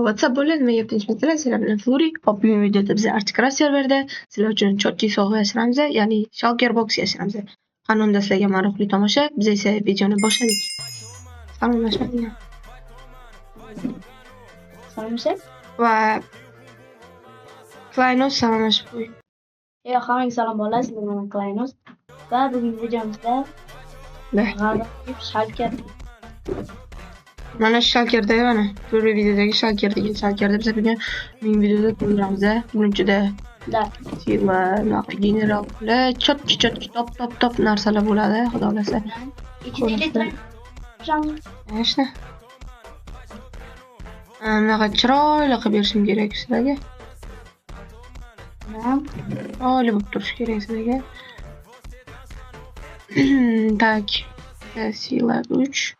WhatsApp bo'ladimi? 7-masala sizlar bilan Fluri. Hop, bugungi videoda biz Artikras serverda sizlar uchun chotki sovg'a yasiramiz, ya'ni Shulker box yasiramiz. Qani unda sizlarga maroqli tomosha. Biz esa videoni boshladik. Salomlashmagan. Salomlashib. Va Klaynos salomlashib qo'ying. Hammaga salom bolalar, men Klaynos. Va bugungi videomizda g'alaba Shulker. Mana Shulkerda mana Fluri videodagi Shulkerdagi Shulkerda biz bugun videoda ko'ramiz. Bugunchida sila general chotki top narsalar bo'ladi, xudo xolasa. Mana anaqa chiroyli qilib berishim kerak sizlarga. Chiroyli bo'lib turishi kerak sizlarga. Tak, sila 3.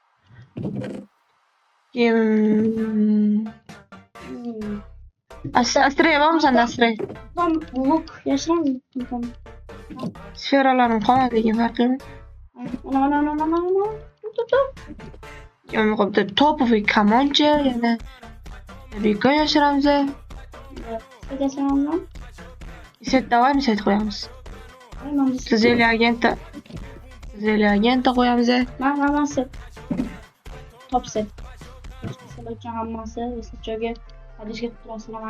Astray bormi senda Astray? Luk yashiram. Sferalarning qomatligi farqimi? Mana. Yana qoldi topoviy kamoncha, yana begon yashiramiz. Set davaymi set qo'yamiz. Sizeli agenta qo'yamiz. Mana set. Top set. Sizlar uchun hammasi joyga hadishga turasizlar.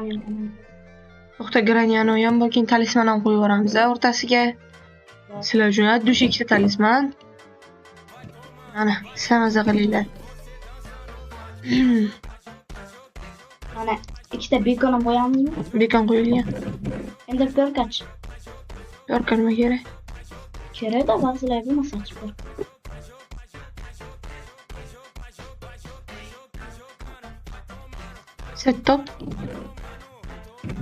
To'xta, graniyani ham balki talisman ham qo'yib yuboramiz o'rtasiga. Sizlar uchun dush ikkita talisman. Mana, sizlar maza qilinglar. Mana ikkita bekon ham qo'yamizmi? Bekon qo'yilgan. Endi ko'rkach. Ko'rka nima kerak? Kerak-da, ba'zilar bilmasa chiqar. Set top.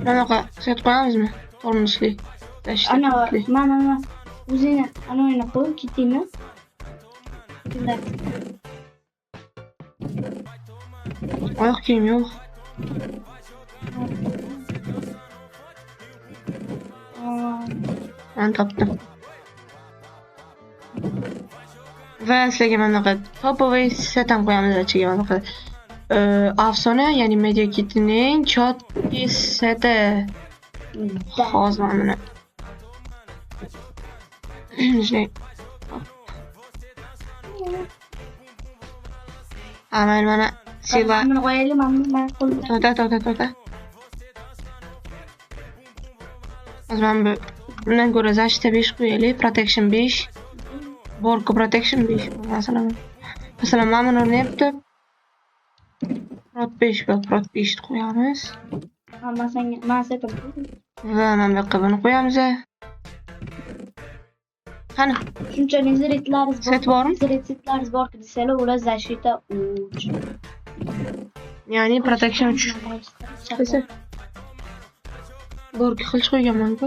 Bunaqa set qo'yamizmi? Tormosli. Mana. O'zingni anoyini qo'y, kitini. Oyoq kiyim yo'q. Ben topdim. Va sizlarga mana topoviy set ham qo'yamiz ichiga mana afsona, ya'ni media kitining chotki seti. Hozir mana. Mana sila. Mana qo'yaylik, men qo'lda. To'ta. Hozir bundan ko'ra защита 5 qo'yaylik, protection 5. Borku protection 5. Masalan, mana buni o'rnayapti. Prot 5 qo'yamiz. Men setim. Va mana bu yoqqa buni qo'yamiz. Qani, Shunchalik zirtlaringiz set bormi? Zirtlaringiz bor desalar, ular защита 3. Ya'ni protection 3. Qilsa. Borki qilish qo'yganman-ku.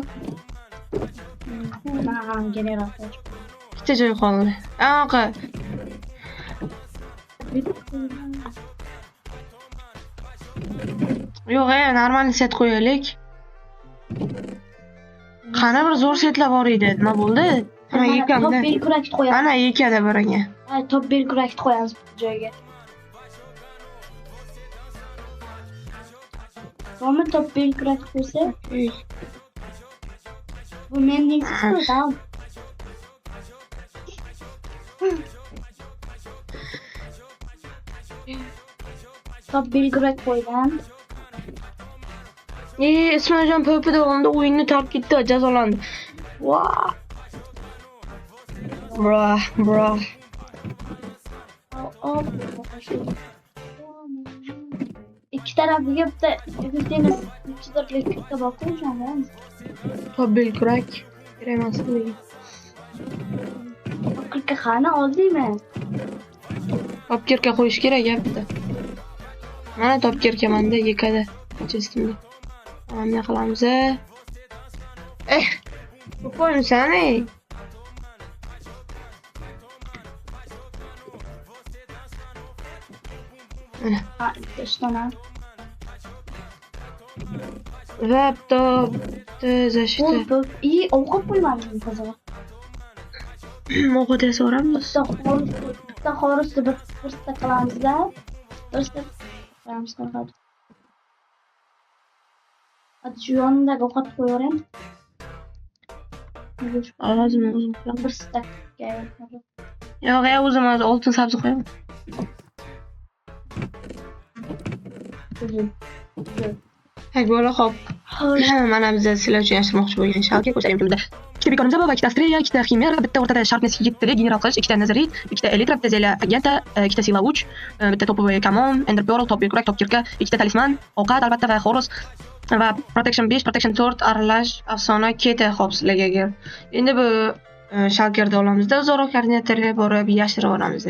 Mana general. Ikkita joy qoldi. Anaqa. Yo'q, normal set qo'yaylik. Qani bir zo'r setlar bor edi. Nima bo'ldi? Mana yekamda. Top belkurakni qo'yamiz. Mana yekada biriga. Top belkurakni qo'yamiz bu joyga. Bormi top belkurak qo'ysa? Bu mending sistem. Top belkurak qo'ygan. Ismoiljon Po'pi davomida o'yinni tark etdi, jazolandi. Wow. Bro. İki tarafıga bitta efektimiz 3-4 bitta boqib Top belkurak kerak emas bunga. Qirqa qani oldingmi? Topkirka qo'yish kerak bitta. Mana topkirka menda yekada. Chestimda. Mana qilamiz. Bu qo'ymisan ey. İşte Laptop, защита. İyi, avukat bulmadım kızıma. Avukat so'ramiz. Bitta xoruzda bir qilamiz-da. Birta qilamiz. Hadi şu yonidagi ovqatni qo'yaveraymi. O'zim qo'yaman. Bir stak. Yo'q, o'zim oltin sabzi qo'yaman. Hak bo'la hop. Mana biz sizlar uchun yashirmoqchi bo'lgan shalga ko'rsatayim kimda. Ikkita bekonimiz bor, ikkita Avstriya, ikkita Ximera, bitta o'rtada sharpness 7 general qilish, ikkita Nazarit, ikkita Elitra, bitta Zela Agenta, ikkita Silavuch, bitta topovoy Kamon, Ender Pearl, top yurak, top kirka, ikkita talisman, ovqat albatta va Horus va Protection 5, Protection 4 aralash afsona keta hop sizlarga ega. Endi bu shalkerda olamizda Zoro koordinatorga borib yashirib olamiz.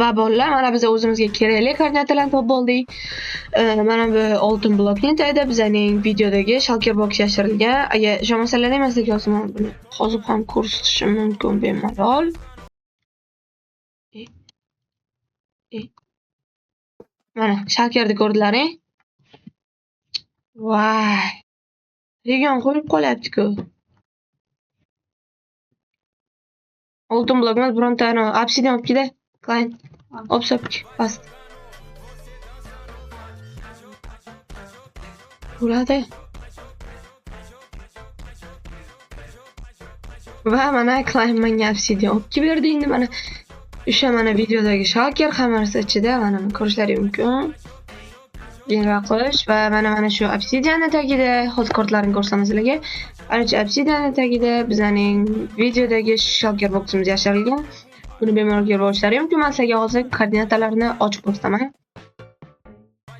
Va bolalar, mana biz o'zimizga kerakli koordinatalarni topib oldik. Mana bu oltin blokni tagida bizning videodagi shulker box yashirilgan. Agar ishonmasanlar emaslik yozim buni hozir ham ko'rsatishim mumkin bemalol. Mana shulkerni ko'rdilaring. Voy. Region qo'yib qolyapti-ku. Oltin blokimiz birontani obsidian olib keldi. Client. Obsopki past. Bo'ladi. Va mana client menga obsidian olib kelib berdi. Endi mana o'sha mana videodagi shulker kamerasi ichida mana ko'rishlaringiz mumkin. General qilish va mana shu obsidianni tagida hozir kartlarini ko'rsataman sizlarga. Ana shu obsidianni tagida bizning videodagi shulker boximiz yashirilgan. Buni bemalol ko'rib olishlaringiz mumkin. Men sizlarga hozir koordinatalarni ochib ko'rsataman.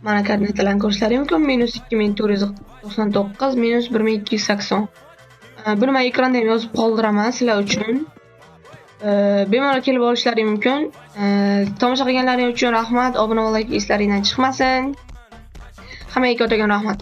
Mana koordinatalarni ko'rishlaringiz mumkin. -2499 -1280. Buni men ekranda ham yozib qoldiraman sizlar uchun. Bemalol kelib olishlaringiz mumkin. Tomosha qilganlaringiz uchun rahmat. Obuna va like eslaringizdan chiqmasin. Hammaga kattakon rahmat.